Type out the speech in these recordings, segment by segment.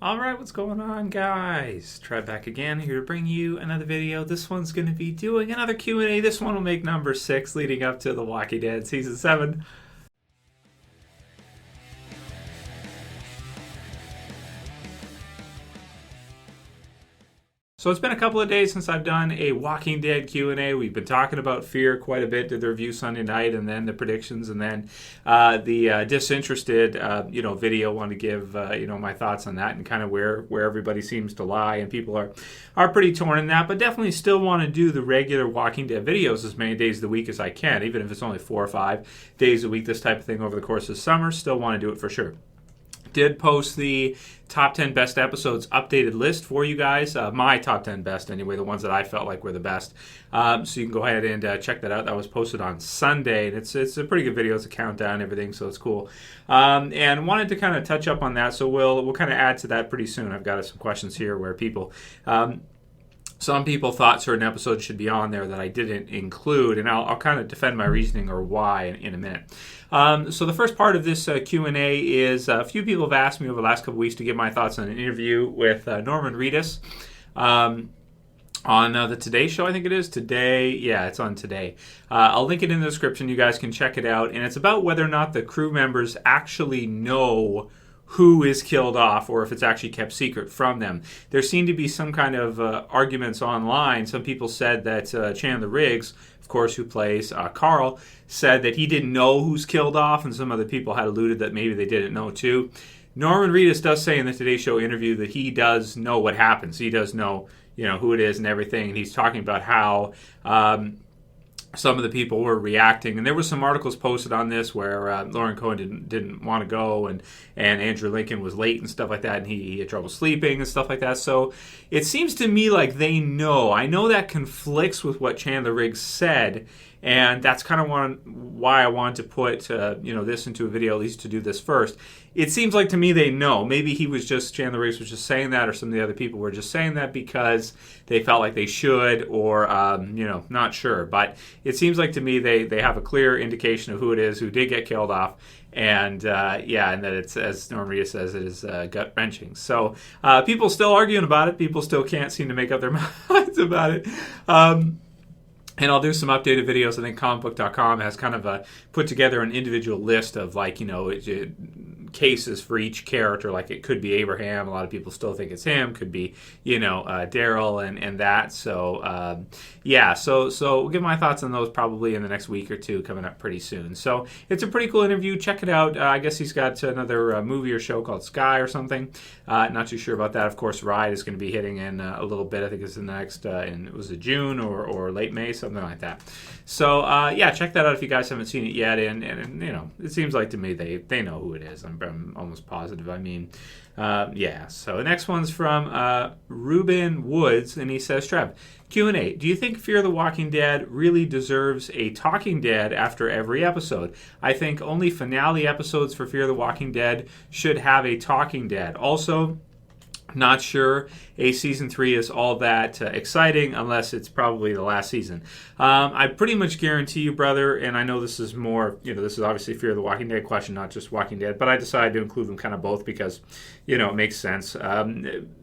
Alright, what's going on, guys? Trev back again, here to bring you another video. This one's going to be doing another Q&A. This one will make number 6, leading up to The Walking Dead Season 7. So it's been a couple of days since I've done a Walking Dead Q&A. We've been talking about Fear quite a bit. Did the review Sunday night, and then the predictions, and then the disinterested, video. Want to give my thoughts on that and kind of where everybody seems to lie, and people are pretty torn in that. But definitely still want to do the regular Walking Dead videos as many days of the week as I can, even if it's only 4 or 5 days a week. This type of thing over the course of summer. Still want to do it for sure. Did post the top 10 best episodes updated list for you guys. My top 10 best anyway, the ones that I felt like were the best. So you can go ahead and check that out. That was posted on Sunday, and it's a pretty good video. It's a countdown and everything, so it's cool. And wanted to kind of touch up on that, so we'll kind of add to that pretty soon. I've got some questions here where people... some people thought certain episodes should be on there that I didn't include, and I'll kind of defend my reasoning or why in a minute. So the first part of this Q&A is a few people have asked me over the last couple weeks to give my thoughts on an interview with Norman Reedus on the Today Show, I think it is. Today, yeah, it's on Today. I'll link it in the description. You guys can check it out, and it's about whether or not the crew members actually know who is killed off, or if it's actually kept secret from them. There seem to be some kind of arguments online. Some people said that Chandler Riggs, of course, who plays Carl, said that he didn't know who's killed off, and some other people had alluded that maybe they didn't know too. Norman Reedus does say in the Today Show interview that he does know what happens. He does know, who it is and everything, and he's talking about how some of the people were reacting, and there were some articles posted on this where Lauren Cohen didn't want to go, and Andrew Lincoln was late and stuff like that, and he had trouble sleeping and stuff like that. So it seems to me like they know. I know that conflicts with what Chandler Riggs said, and that's kind of why I wanted to put this into a video, at least to do this first. It seems like to me they know. Maybe Chandler Riggs was just saying that, or some of the other people were just saying that because they felt like they should, or not sure. But it seems like to me they have a clear indication of who it is who did get killed off, and and that it's, as Norman Reedus says, it is gut wrenching. So people still arguing about it. People still can't seem to make up their minds about it. And I'll do some updated videos. I think comicbook.com has kind of put together an individual list of cases for each character. Like it could be Abraham. A lot of people still think it's him. Could be, Daryl and that. So, So we'll give my thoughts on those probably in the next week or two, coming up pretty soon. So it's a pretty cool interview. Check it out. I guess he's got another movie or show called Sky or something. Not too sure about that. Of course, Ride is going to be hitting in a little bit. I think it's in the next, was it June or late May, something like that. So check that out if you guys haven't seen it yet. And it seems like to me they know who it is. I'm almost positive. I mean, So the next one's from Reuben Woods, and he says, Trev, Q&A, do you think Fear the Walking Dead really deserves a Talking Dead after every episode? I think only finale episodes for Fear the Walking Dead should have a Talking Dead. Also, not sure a season 3 is all that exciting unless it's probably the last season. I pretty much guarantee you, brother, and I know this is more, this is obviously Fear the Walking Dead question, not just Walking Dead, but I decided to include them kind of both because, it makes sense.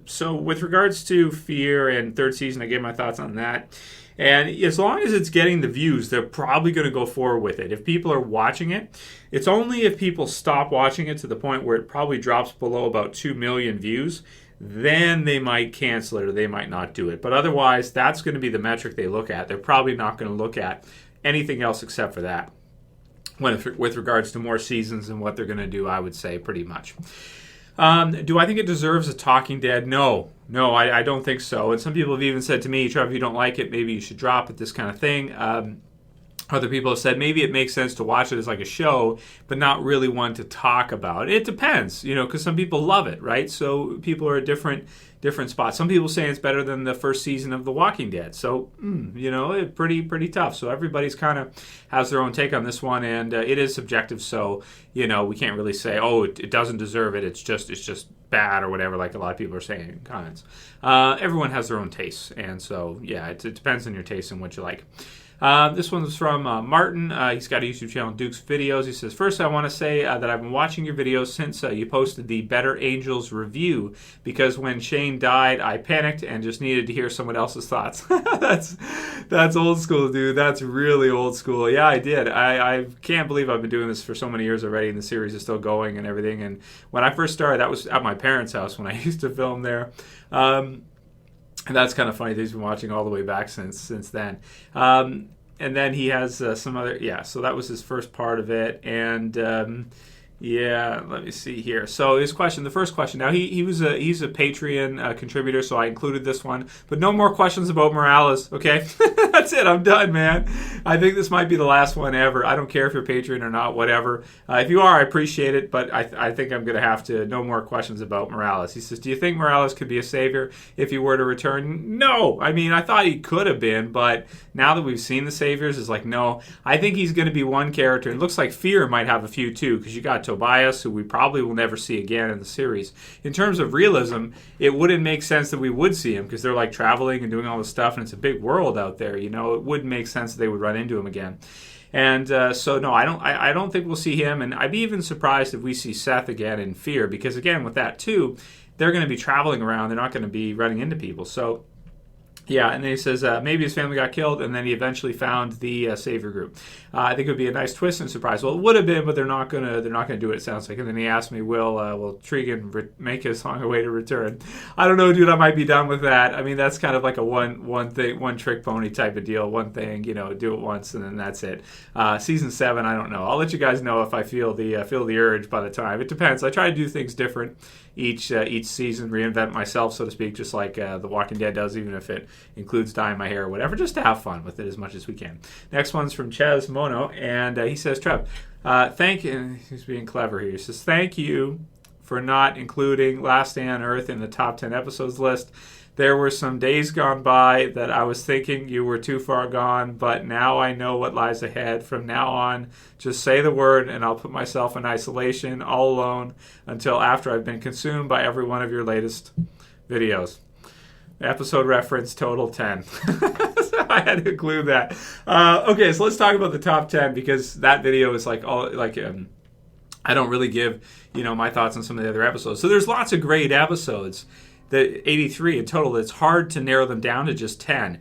So with regards to Fear and third season, I gave my thoughts on that. And as long as it's getting the views, they're probably going to go forward with it. If people are watching it, it's only if people stop watching it to the point where it probably drops below about 2 million views, then they might cancel it or they might not do it. But otherwise, that's going to be the metric they look at. They're probably not going to look at anything else except for that with regards to more seasons and what they're going to do, I would say, pretty much. Do I think it deserves a Talking Dead? No, I don't think so. And some people have even said to me, Trevor, if you don't like it, maybe you should drop it, this kind of thing. Other people have said maybe it makes sense to watch it as like a show, but not really one to talk about. It depends, because some people love it, right? So people are at different spots. Some people say it's better than the first season of The Walking Dead. So, it's pretty tough. So everybody's kind of has their own take on this one, and it is subjective. So, we can't really say, it doesn't deserve it. It's just bad or whatever, like a lot of people are saying in comments. Everyone has their own tastes, and so, it depends on your taste and what you like. This one's from Martin. He's got a YouTube channel, Duke's Videos. He says, first I want to say that I've been watching your videos since you posted the Better Angels review, because when Shane died, I panicked and just needed to hear someone else's thoughts. That's old school, dude. That's really old school. Yeah, I did. I can't believe I've been doing this for so many years already, and the series is still going and everything. And when I first started, that was at my parents' house when I used to film there. And that's kind of funny that he's been watching all the way back since then. And then he has some other, so that was his first part of it. And let me see here. So his question, the first question. Now he's a Patreon contributor, so I included this one. But no more questions about Morales, okay? That's it. I'm done, man. I think this might be the last one ever. I don't care if you're Patreon or not, whatever. If you are, I appreciate it, but I think I'm going to have to, no more questions about Morales. He says, do you think Morales could be a savior if he were to return? No. I mean, I thought he could have been, but now that we've seen the saviors, it's like, no. I think he's going to be one character. It looks like Fear might have a few, too, because you got Tobias, who we probably will never see again in the series. In terms of realism, it wouldn't make sense that we would see him, because they're like traveling and doing all this stuff, and it's a big world out there. You know, it wouldn't make sense that they would run into him again. And so no, I don't think we'll see him. And I'd be even surprised if we see Seth again in Fear, because again with that too, they're going to be traveling around. They're not going to be running into people. So. Yeah, and then he says maybe his family got killed, and then he eventually found the Savior group. I think it would be a nice twist and surprise. Well, it would have been, but they're not gonna do it. It sounds like. And then he asked me, "Will Tregan make his song a way to return?" I don't know, dude. I might be done with that. I mean, that's kind of like a one trick pony type of deal. One thing, do it once, and then that's it. Season 7, I don't know. I'll let you guys know if I feel the urge by the time. It depends. I try to do things different each season, reinvent myself, so to speak, just like The Walking Dead does, even if it includes dyeing my hair or whatever, just to have fun with it as much as we can. Next one's from Chezmono, and he says, Trev, thank you. He's being clever here. He says, thank you for not including Last Day on Earth in the top 10 episodes list. There were some days gone by that I was thinking you were too far gone, but now I know what lies ahead. From now on, just say the word and I'll put myself in isolation all alone until after I've been consumed by every one of your latest videos. Episode reference, total 10. So I had to include that. Okay, so let's talk about the top 10, because that video is I don't really give, my thoughts on some of the other episodes. So there's lots of great episodes. The 83 in total. It's hard to narrow them down to just 10.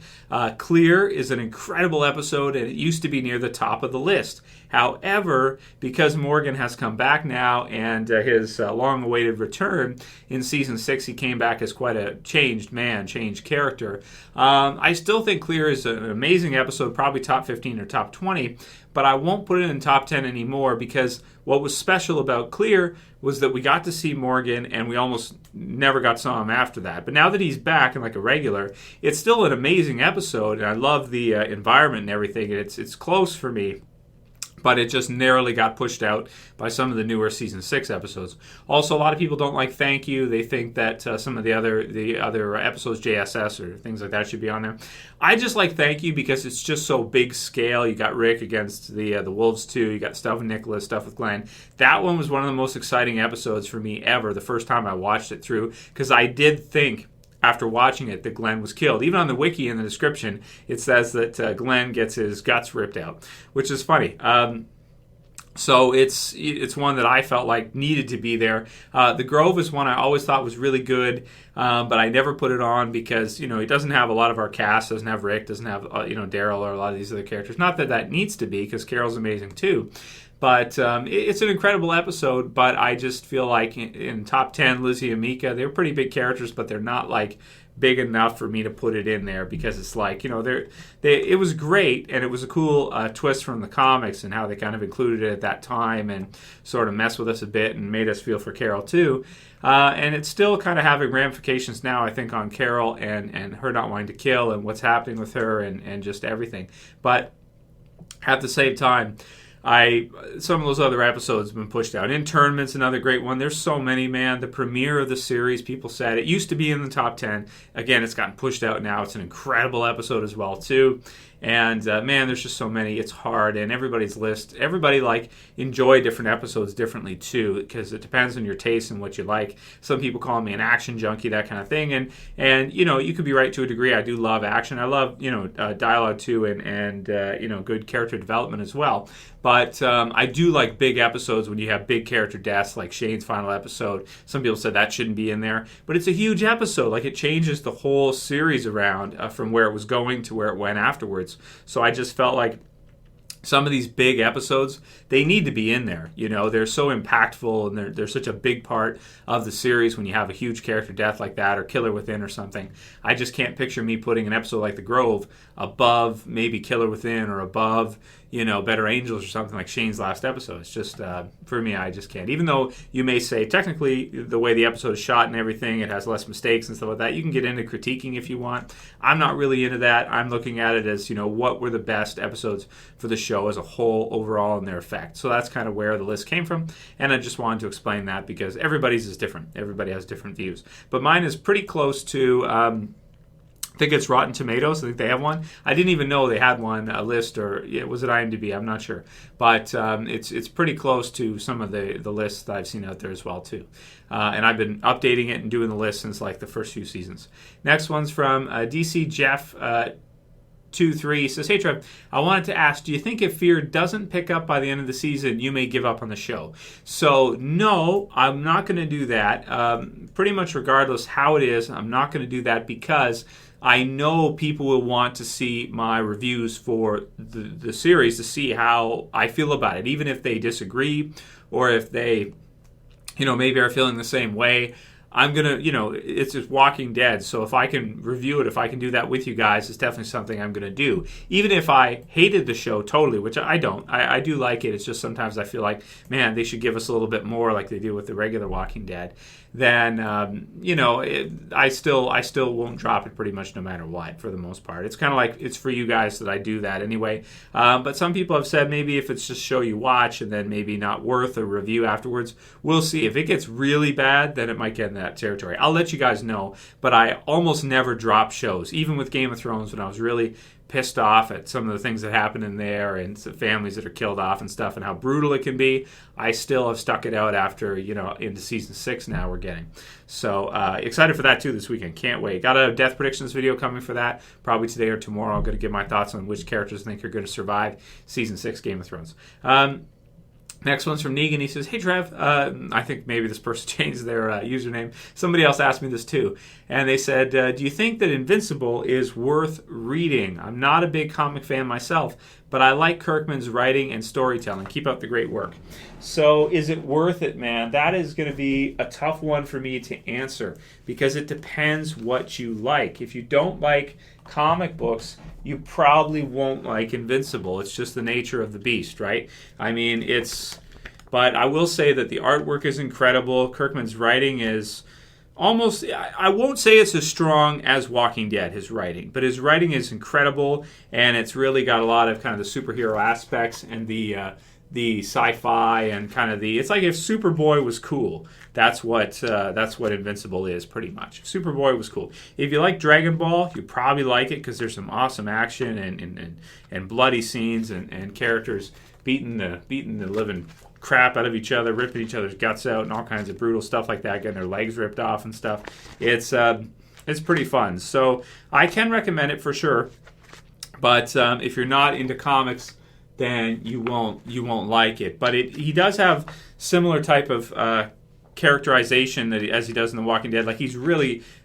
Clear is an incredible episode, and it used to be near the top of the list. However, because Morgan has come back now and his long-awaited return in Season 6, he came back as quite a changed man, changed character. I still think Clear is an amazing episode, probably top 15 or top 20, but I won't put it in top 10 anymore, because what was special about Clear was that we got to see Morgan, and we almost never got to see him after that. But now that he's back and like a regular, it's still an amazing episode, and I love the environment and everything. It's close for me, but it just narrowly got pushed out by some of the newer Season 6 episodes. Also, a lot of people don't like Thank You. They think that some of the other episodes, JSS or things like that, should be on there. I just like Thank You because it's just so big scale. You got Rick against the Wolves 2. You got stuff with Nicholas, stuff with Glenn. That one was one of the most exciting episodes for me ever, the first time I watched it through, because I did think, after watching it, that Glenn was killed. Even on the wiki in the description, it says that Glenn gets his guts ripped out, which is funny. So it's one that I felt like needed to be there. The Grove is one I always thought was really good, but I never put it on because, it doesn't have a lot of our cast, doesn't have Rick, doesn't have, Daryl or a lot of these other characters. Not that needs to be, because Carol's amazing too. But it's an incredible episode, but I just feel like in top 10, Lizzie and Mika, they're pretty big characters, but they're not like big enough for me to put it in there, because it's like, it was great, and it was a cool twist from the comics and how they kind of included it at that time and sort of messed with us a bit and made us feel for Carol too. And it's still kind of having ramifications now, I think, on Carol and her not wanting to kill and what's happening with her and just everything. But at the same time, some of those other episodes have been pushed out. Internment's another great one. There's so many, man. The premiere of the series, people said it used to be in the top 10. Again, it's gotten pushed out now. It's an incredible episode as well, too. And man, there's just so many. It's hard, and everybody's list. Everybody enjoy different episodes differently too, because it depends on your taste and what you like. Some people call me an action junkie, that kind of thing, and you could be right to a degree. I do love action. I love dialogue too, and good character development as well. But I do like big episodes when you have big character deaths, like Shane's final episode. Some people said that shouldn't be in there, but it's a huge episode. It changes the whole series around from where it was going to where it went afterwards. So I just felt like some of these big episodes, they need to be in there. They're so impactful, and they're such a big part of the series when you have a huge character death like that, or Killer Within or something. I just can't picture me putting an episode like The Grove above maybe Killer Within, or above Better Angels or something like Shane's last episode. It's just, for me, I just can't. Even though you may say, technically, the way the episode is shot and everything, it has less mistakes and stuff like that. You can get into critiquing if you want. I'm not really into that. I'm looking at it as, what were the best episodes for the show as a whole overall and their effect. So that's kind of where the list came from. And I just wanted to explain that because everybody's is different. Everybody has different views. But mine is pretty close to... I think it's Rotten Tomatoes. I think they have one. I didn't even know they had one, a list, or was it IMDb? I'm not sure. But it's pretty close to some of the lists that I've seen out there as well, too. And I've been updating it and doing the list since the first few seasons. Next one's from DC Jeff 23. Says, "Hey Trev, I wanted to ask, do you think if Fear doesn't pick up by the end of the season, you may give up on the show?" So no, I'm not going to do that. Pretty much regardless how it is, I'm not going to do that because I know people will want to see my reviews for the series to see how I feel about it, even if they disagree or if they, maybe are feeling the same way. I'm going to, it's just Walking Dead. So if I can review it, if I can do that with you guys, it's definitely something I'm going to do. Even if I hated the show totally, which I don't. I do like it. It's just sometimes I feel like, man, they should give us a little bit more like they do with the regular Walking Dead. Then, I still won't drop it pretty much no matter what for the most part. It's kind of like it's for you guys that I do that anyway. But some people have said maybe if it's just show you watch and then maybe not worth a review afterwards, we'll see. If it gets really bad, then it might get in that territory. I'll let you guys know, but I almost never drop shows. Even with Game of Thrones, when I was really pissed off at some of the things that happen in there and the families that are killed off and stuff and how brutal it can be, I still have stuck it out after, into season 6 now we're getting. So excited for that too this weekend. Can't wait. Got a death predictions video coming for that probably today or tomorrow. I'm going to give my thoughts on which characters I think are going to survive season 6 Game of Thrones. Next one's from Negan. He says, "Hey Trev," I think maybe this person changed their username. Somebody else asked me this too. And they said, "Do you think that Invincible is worth reading? I'm not a big comic fan myself, but I like Kirkman's writing and storytelling. Keep up the great work." So is it worth it, man? That is going to be a tough one for me to answer because it depends what you like. If you don't like comic books, you probably won't like Invincible. It's just the nature of the beast, right? I mean, but I will say that the artwork is incredible. Kirkman's writing is almost, I won't say it's as strong as Walking Dead, his writing, but his writing is incredible, and it's really got a lot of kind of the superhero aspects and the sci-fi and kind of it's like if Superboy was cool. That's what Invincible is pretty much. If Superboy was cool. If you like Dragon Ball, you probably like it because there's some awesome action and bloody scenes and characters beating the living crap out of each other, ripping each other's guts out, and all kinds of brutal stuff like that, getting their legs ripped off and stuff. It's pretty fun. So I can recommend it for sure. But if you're not into comics, then you won't like it. But he does have similar type of characterization as he does in The Walking Dead. Like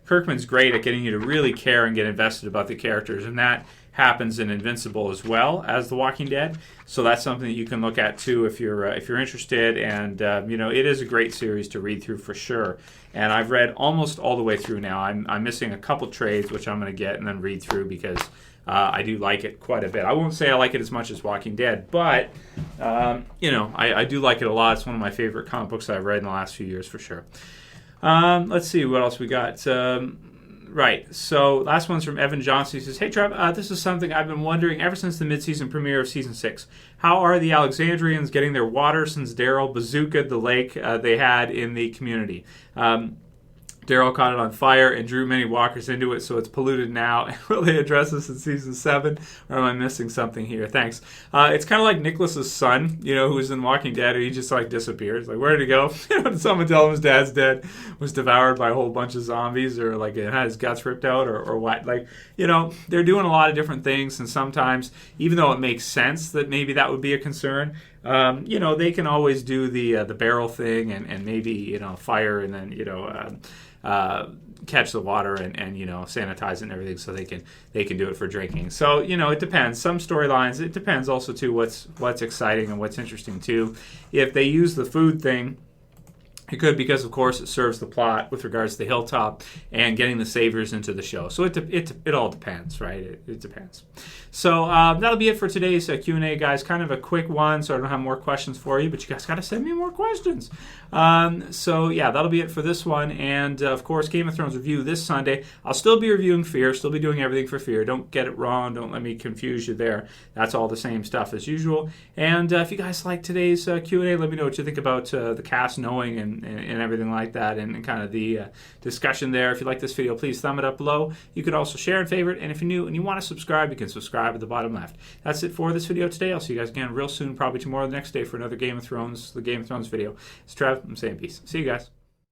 Kirkman's great at getting you to really care and get invested about the characters, and that happens in Invincible as well as The Walking Dead. So that's something that you can look at too if you're interested. And it is a great series to read through for sure. And I've read almost all the way through now. I'm missing a couple trades which I'm going to get and then read through because I do like it quite a bit. I won't say I like it as much as Walking Dead, but I do like it a lot. It's one of my favorite comic books I've read in the last few years for sure. Let's see what else we got. Right, so last one's from Evan Johnson. He says, "Hey Trev, this is something I've been wondering ever since the mid-season premiere of Season 6. How are the Alexandrians getting their water since Daryl bazookaed the lake they had in the community? Daryl caught it on fire and drew many walkers into it, so it's polluted now. Will they address this in season 7, or am I missing something here? Thanks. It's kind of like Nicholas's son, who's in Walking Dead, who he just like disappears. Like, where did he go? Did someone tell him his dad's dead? Was devoured by a whole bunch of zombies, or like it had his guts ripped out, or what? Like, they're doing a lot of different things, and sometimes, even though it makes sense that maybe that would be a concern, they can always do the barrel thing and maybe fire and then catch the water and sanitize it and everything, so they can do it for drinking. So it depends. Some storylines, it depends also too what's exciting and what's interesting too. If they use the food thing, it could, because of course it serves the plot with regards to the hilltop and getting the saviors into the show. So it all depends, right? It depends. So that'll be it for today's Q&A, guys. Kind of a quick one, so I don't have more questions for you, but you guys got to send me more questions. So yeah, that'll be it for this one. And of course, Game of Thrones review this Sunday. I'll still be reviewing Fear, still be doing everything for Fear. Don't get it wrong. Don't let me confuse you there. That's all the same stuff as usual. And if you guys like today's Q&A, let me know what you think about the cast knowing and everything like that, and kind of the discussion there. If you like this video, please thumb it up below. You could also share and favorite, and if you're new and you want to subscribe, you can subscribe at the bottom left. That's it for this video today. I'll see you guys again real soon, probably tomorrow or the next day, for another Game of Thrones, the Game of Thrones video. It's Trev. I'm saying peace. See you guys.